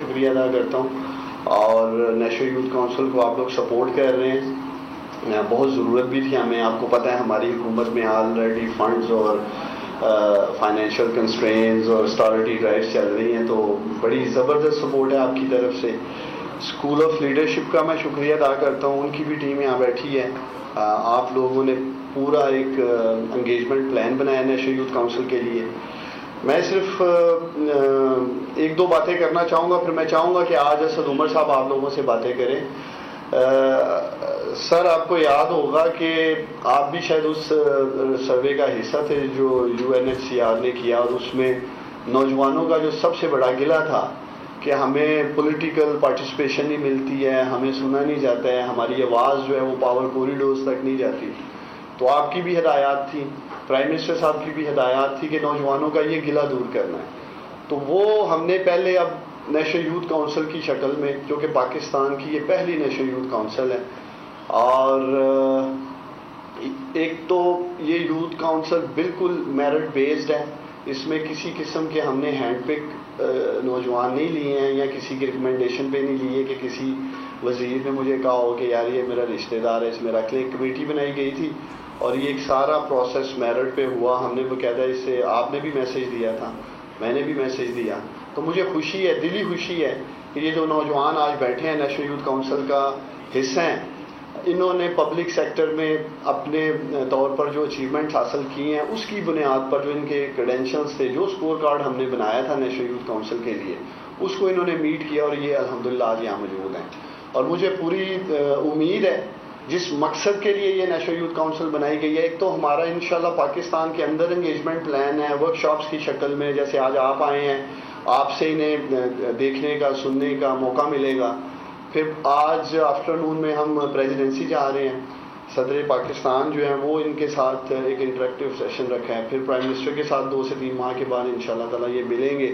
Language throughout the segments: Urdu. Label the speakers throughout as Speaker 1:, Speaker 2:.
Speaker 1: شکریہ ادا کرتا ہوں اور نیشنل یوتھ کونسل کو آپ لوگ سپورٹ کر رہے ہیں، بہت ضرورت بھی تھی ہمیں. آپ کو پتہ ہے ہماری حکومت میں آلریڈی فنڈز اور فائنینشیل کنسٹرینز اور اسٹارٹی ڈرائیوز چل رہی ہیں، تو بڑی زبردست سپورٹ ہے آپ کی طرف سے. اسکول آف لیڈرشپ کا میں شکریہ ادا کرتا ہوں، ان کی بھی ٹیم یہاں بیٹھی ہے. آپ لوگوں نے پورا ایک انگیجمنٹ پلان بنایا نیشنل یوتھ کونسل کے لیے. میں صرف ایک دو باتیں کرنا چاہوں گا، پھر میں چاہوں گا کہ آج اسد عمر صاحب آپ لوگوں سے باتیں کریں. سر آپ کو یاد ہوگا کہ آپ بھی شاید اس سروے کا حصہ تھے جو UNHCR نے کیا، اور اس میں نوجوانوں کا جو سب سے بڑا گلہ تھا کہ ہمیں پولیٹیکل پارٹیسپیشن نہیں ملتی ہے، ہمیں سنا نہیں جاتا ہے، ہماری آواز جو ہے وہ پاور کوریڈورز تک نہیں جاتی. تو آپ کی بھی ہدایات تھی، پرائم منسٹر صاحب کی بھی ہدایات تھی کہ نوجوانوں کا یہ گلہ دور کرنا ہے. تو وہ ہم نے پہلے اب نیشنل یوتھ کونسل کی شکل میں، جو کہ پاکستان کی یہ پہلی نیشنل یوتھ کونسل ہے، اور ایک تو یہ یوتھ کونسل بالکل میرٹ بیسڈ ہے، اس میں کسی قسم کے ہم نے ہینڈ پک نوجوان نہیں لیے ہیں یا کسی کی ریکمنڈیشن پہ نہیں لیے کہ کسی وزیر نے مجھے کہا ہو کہ یار یہ میرا رشتہ دار ہے اس میں رکھ لیں. ایک کمیٹی بنائی گئی تھی اور یہ ایک سارا پروسیس میرٹ پہ ہوا. ہم نے باقاعدہ اس سے آپ نے بھی میسج دیا تھا، میں نے بھی میسج دیا. تو مجھے خوشی ہے، دلی خوشی ہے کہ یہ جو نوجوان آج بیٹھے ہیں نیشنل یوتھ کونسل کا حصہ ہیں، انہوں نے پبلک سیکٹر میں اپنے طور پر جو اچیومنٹس حاصل کی ہیں اس کی بنیاد پر جو ان کے کریڈینشلز تھے، جو اسکور کارڈ ہم نے بنایا تھا نیشنل یوتھ کونسل کے لیے، اس کو انہوں نے میٹ کیا اور یہ الحمدللہ آج یہاں موجود ہیں. اور مجھے پوری امید ہے جس مقصد کے لیے یہ نیشنل یوتھ کونسل بنائی گئی ہے، ایک تو ہمارا انشاءاللہ پاکستان کے اندر انگیجمنٹ پلان ہے ورک شاپس کی شکل میں، جیسے آج آپ آئے ہیں، آپ سے انہیں دیکھنے کا سننے کا موقع ملے گا. پھر آج آفٹر نون میں ہم پریزیڈنسی جا رہے ہیں، صدر پاکستان جو ہیں وہ ان کے ساتھ ایک انٹریکٹیو سیشن رکھا ہے. پھر پرائم منسٹر کے ساتھ 2 سے 3 ماہ کے بعد انشاءاللہ تعالیٰ یہ ملیں گے.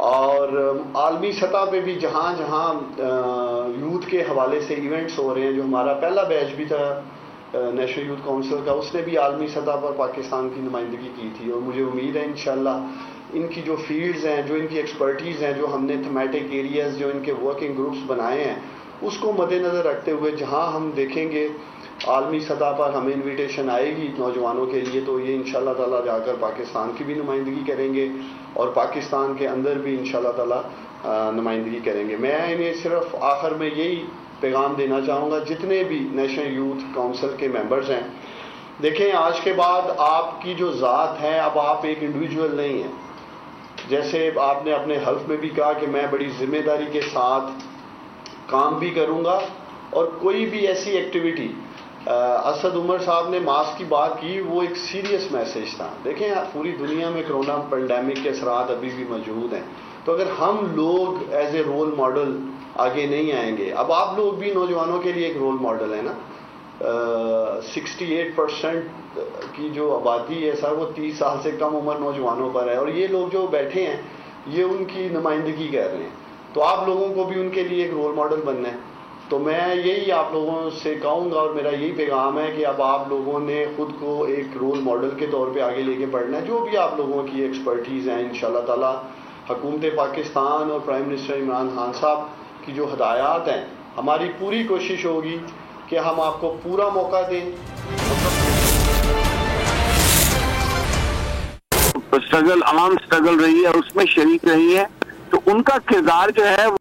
Speaker 1: اور عالمی سطح پہ بھی جہاں جہاں یوتھ کے حوالے سے ایونٹس ہو رہے ہیں، جو ہمارا پہلا بیچ بھی تھا نیشنل یوتھ کونسل کا، اس نے بھی عالمی سطح پر پاکستان کی نمائندگی کی تھی. اور مجھے امید ہے انشاءاللہ ان کی جو فیلڈز ہیں، جو ان کی ایکسپرٹیز ہیں، جو ہم نے تھیمیٹک ایریاز جو ان کے ورکنگ گروپس بنائے ہیں، اس کو مد نظر رکھتے ہوئے جہاں ہم دیکھیں گے عالمی سطح پر ہمیں انویٹیشن آئے گی نوجوانوں کے لیے، تو یہ انشاءاللہ تعالیٰ جا کر پاکستان کی بھی نمائندگی کریں گے اور پاکستان کے اندر بھی انشاءاللہ تعالیٰ نمائندگی کریں گے. میں انہیں صرف آخر میں یہی پیغام دینا چاہوں گا جتنے بھی نیشنل یوتھ کونسل کے ممبرز ہیں، دیکھیں آج کے بعد آپ کی جو ذات ہے، اب آپ ایک انڈیویجول نہیں ہیں. جیسے آپ نے اپنے حلف میں بھی کہا کہ میں بڑی ذمہ داری کے ساتھ کام بھی کروں گا، اور کوئی بھی ایسی ایکٹیویٹی، اسد عمر صاحب نے ماسک کی بات کی، وہ ایک سیریس میسج تھا. دیکھیں پوری دنیا میں کرونا پینڈیمک کے اثرات ابھی بھی موجود ہیں، تو اگر ہم لوگ ایز اے رول ماڈل آگے نہیں آئیں گے، اب آپ لوگ بھی نوجوانوں کے لیے ایک رول ماڈل ہے نا. 68% کی جو آبادی ہے سر، وہ 30 سال سے کم عمر نوجوانوں پر ہے، اور یہ لوگ جو بیٹھے ہیں یہ ان کی نمائندگی کر رہے ہیں. تو آپ لوگوں کو بھی ان کے لیے ایک رول ماڈل بننا ہے. تو میں یہی آپ لوگوں سے کہوں گا، اور میرا یہی پیغام ہے کہ اب آپ لوگوں نے خود کو ایک رول ماڈل کے طور پہ آگے لے کے بڑھنا ہے. جو بھی آپ لوگوں کی ایکسپرٹیز ہیں، انشاءاللہ تعالیٰ حکومت پاکستان اور پرائم منسٹر عمران خان صاحب کی جو ہدایات ہیں، ہماری پوری کوشش ہوگی کہ ہم آپ کو پورا موقع دیں.
Speaker 2: اسٹرگل عام اسٹرگل رہی ہے، اس میں شریک رہی ہے، تو ان کا کردار جو ہے